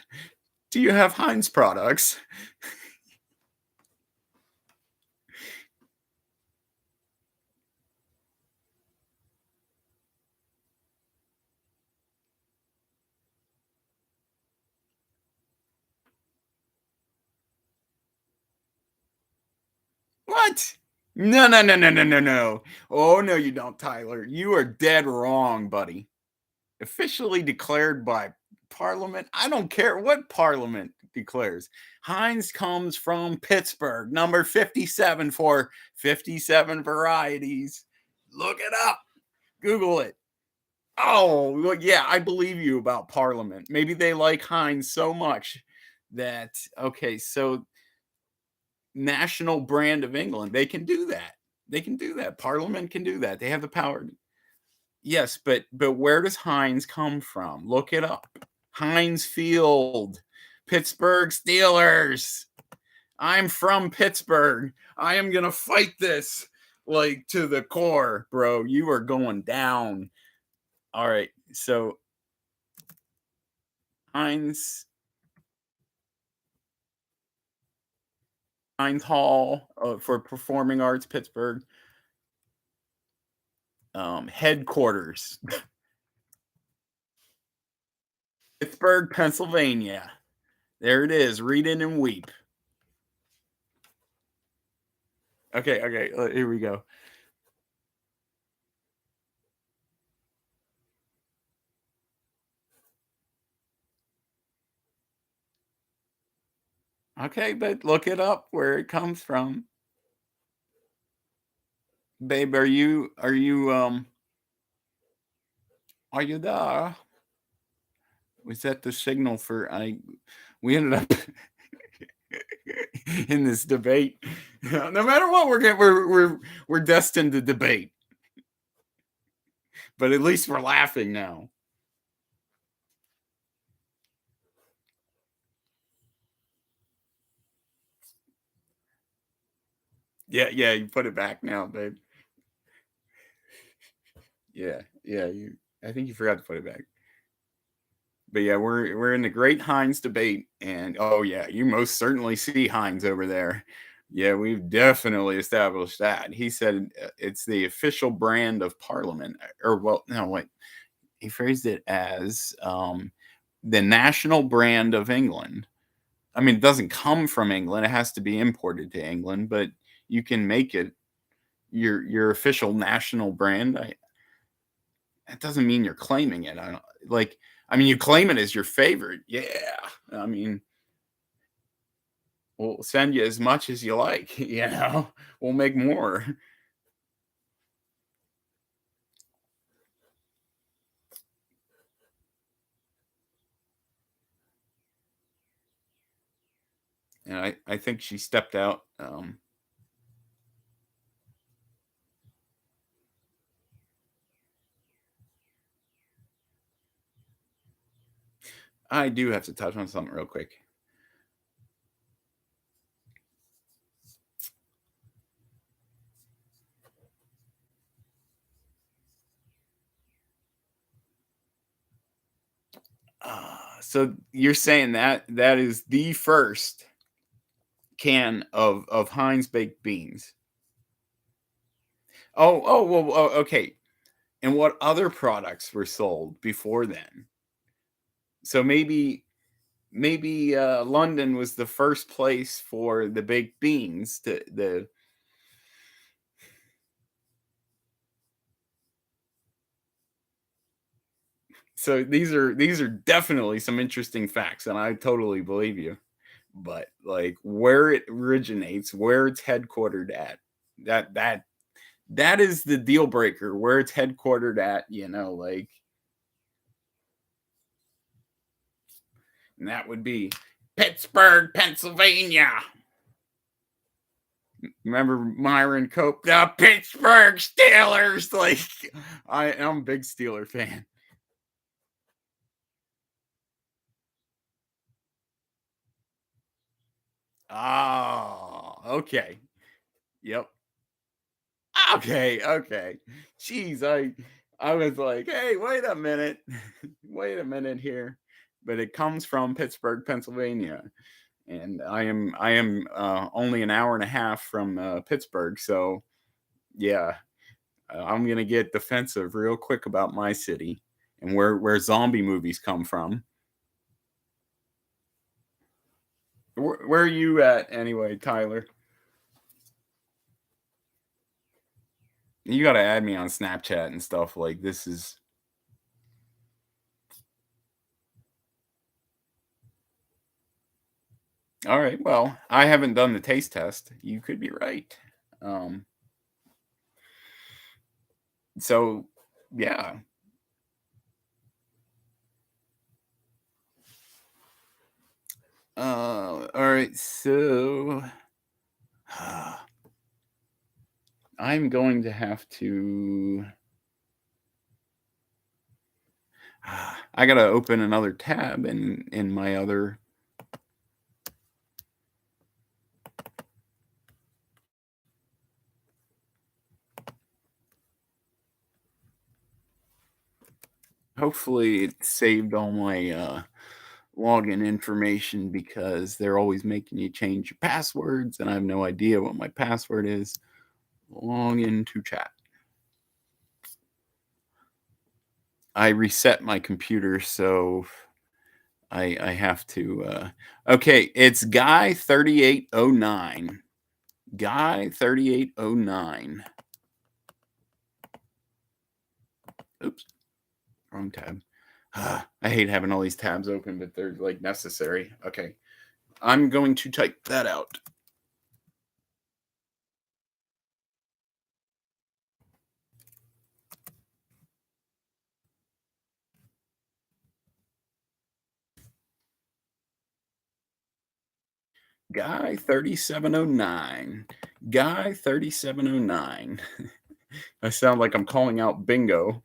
do you have Heinz products? What? No, no, no, no, no, no, no. Oh no, you don't, Tyler. You are dead wrong, buddy. Officially declared by Parliament. I don't care what Parliament declares. Heinz comes from Pittsburgh, number 57 for 57 varieties. Look it up. Google it. Oh, well, yeah, I believe you about Parliament. Maybe they like Heinz so much that, okay, so national brand of England, they can do that. They can do that. Parliament can do that. They have the power. Yes, but where does Heinz come from? Look it up. Heinz Field, Pittsburgh Steelers. I'm from Pittsburgh. I am gonna fight this like to the core, bro. You are going down. All right, so Heinz Heinz Hall for Performing Arts, Pittsburgh. Headquarters, Pittsburgh, Pennsylvania. There it is. Read it and weep. Okay, here we go. Okay, but look it up where it comes from. Babe, are you there? Was that the signal for I we ended up in this debate. No matter what, we're destined to debate. But at least we're laughing now. Yeah, you put it back now, babe. Yeah, I think you forgot to put it back. But yeah, we're in the Great Heinz debate, and oh yeah, you most certainly see Heinz over there. Yeah, we've definitely established that. He said it's the official brand of Parliament, or well, no, wait, he phrased it as the national brand of England. I mean, it doesn't come from England; it has to be imported to England, but you can make it your official national brand. That doesn't mean you're claiming it. I don't like. I mean, you claim it as your favorite. Yeah. I mean, we'll send you as much as you like. You know, we'll make more. And I think she stepped out. I do have to touch on something real quick. So you're saying that is the first can of Heinz baked beans? Well, okay. And what other products were sold before then? So maybe London was the first place for the baked beans. The So these are definitely some interesting facts, and I totally believe you. But like where it originates, where it's headquartered at, that that that is the deal breaker. Where it's headquartered at, like, and that would be Pittsburgh, Pennsylvania. Remember Myron Cope, the Pittsburgh Steelers? Like, I'm a big Steeler fan. Oh, okay. Yep. Okay. Jeez, I was like, hey, wait a minute. Wait a minute here. But it comes from Pittsburgh, Pennsylvania. And I am only an hour and a half from Pittsburgh, so yeah, I'm gonna get defensive real quick about my city and where zombie movies come from. Where are you at anyway, Tyler? You got to add me on Snapchat and stuff. Like this is all right. Well, I haven't done the taste test. You could be right. Um, so yeah. All right. So I'm going to have to. I gotta open another tab in my other. Hopefully, it saved all my login information because they're always making you change your passwords, and I have no idea what my password is. Log into chat. I reset my computer, so I have to. Okay, it's Guy 3809. Guy 3809. Oops, wrong tab. I hate having all these tabs open, but they're like necessary. Okay, I'm going to type that out. Guy 3709. Guy 3709. I sound like I'm calling out bingo.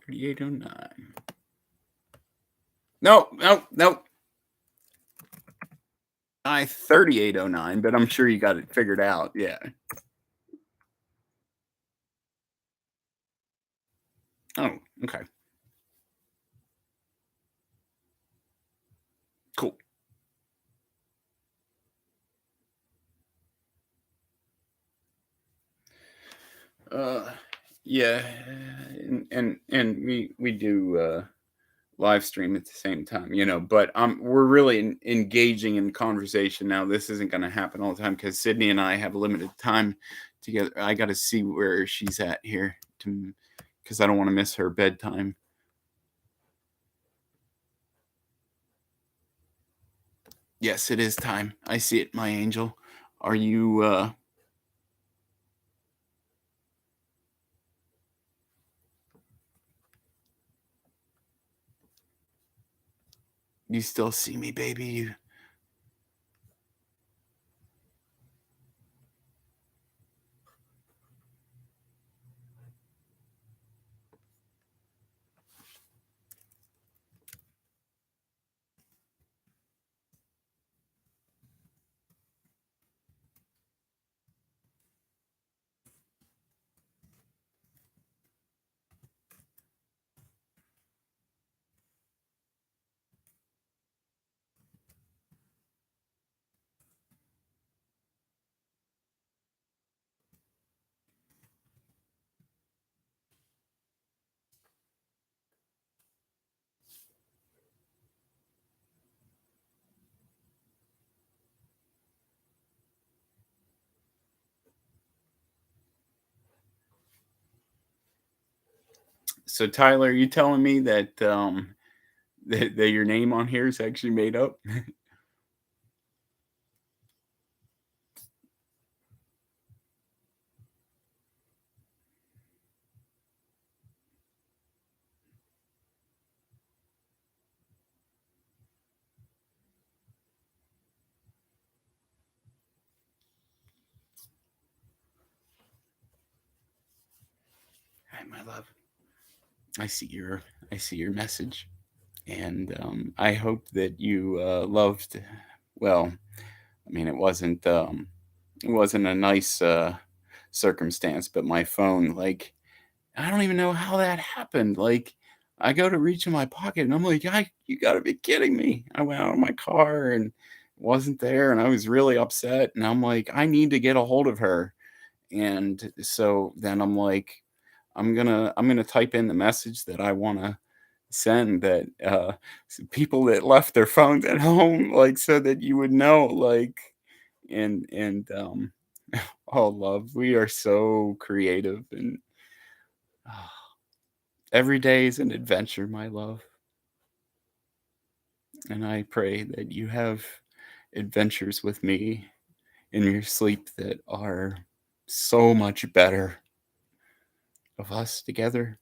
3809. No. Guy 3809, but I'm sure you got it figured out. Yeah. Oh, okay. Cool. Yeah, and we do live stream at the same time, but we're really engaging in conversation now. This isn't going to happen all the time because Sydnee and I have limited time together. I got to see where she's at here because I don't want to miss her bedtime. Yes, it is time. I see it, my angel. Are you you still see me, baby? So Tyler, are you telling me that that your name on here is actually made up? Hi, my love. I see your message, and I hope that you loved. Well, I mean, it wasn't a nice circumstance, but my phone, like, I don't even know how that happened. Like, I go to reach in my pocket, and I'm like, you got to be kidding me! I went out of my car and it wasn't there, and I was really upset. And I'm like, I need to get a hold of her. And so then I'm like, I'm gonna type in the message that I want to send, that people that left their phones at home, like, so that you would know, like, and oh, love, we are so creative, and every day is an adventure, my love, and I pray that you have adventures with me in your sleep that are so much better of us together,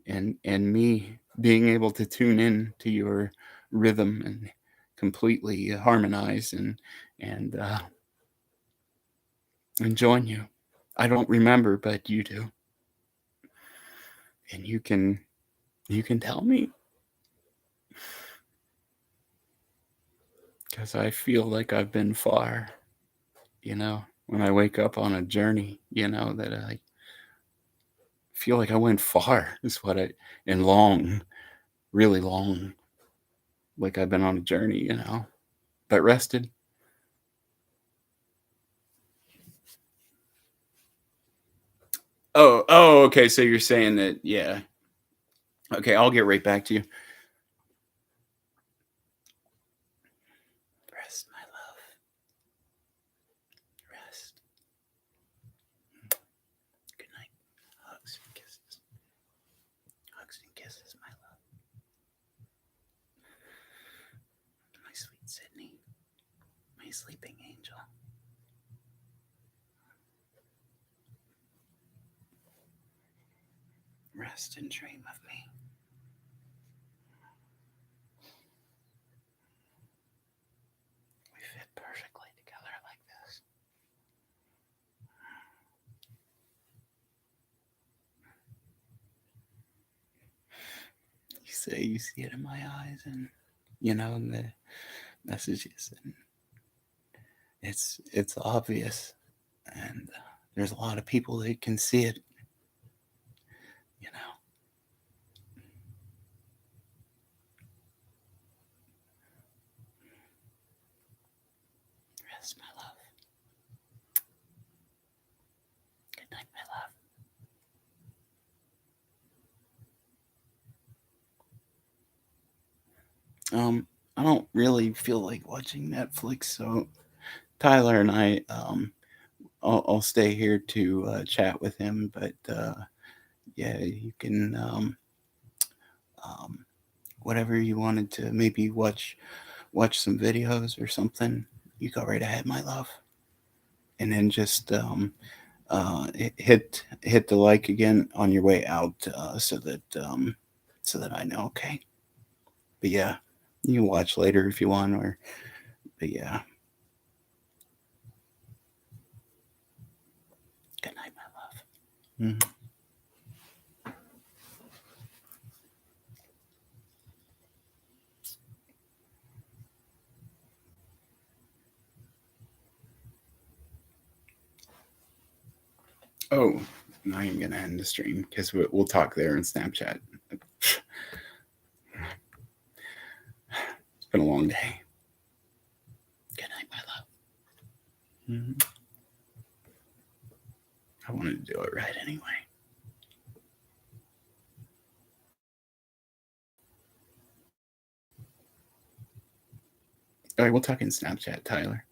and me being able to tune in to your rhythm and completely harmonize and join you. I don't remember, but you do, and you can tell me, because I feel like I've been far. When I wake up on a journey, that I feel like I went far, is what and long, really long. Like I've been on a journey, you know, but rested. Oh, okay. So you're saying that, yeah. Okay, I'll get right back to you. Rest, my love. Rest. Good night. Hugs and kisses. Hugs and kisses, my love. My sweet Sydnee. My sleeping angel. Rest and dream of me. We fit perfectly together like this. You say you see it in my eyes, and you know, in the messages, and it's obvious, and there's a lot of people that can see it, you know. Rest, my love. Good night, my love. I don't really feel like watching Netflix, so Tyler and I'll stay here to chat with him. But yeah, you can um, whatever you wanted to maybe watch some videos or something. You go right ahead, my love, and then just hit the like again on your way out, so that I know. Okay, but yeah, you can watch later if you want, or but yeah. Good night, my love. Mhm. Oh, now you're gonna end the stream because we'll talk there in Snapchat. It's been a long day. Good night, my love. Mhm. I wanted to do it right anyway. All right, we'll talk in Snapchat, Tyler.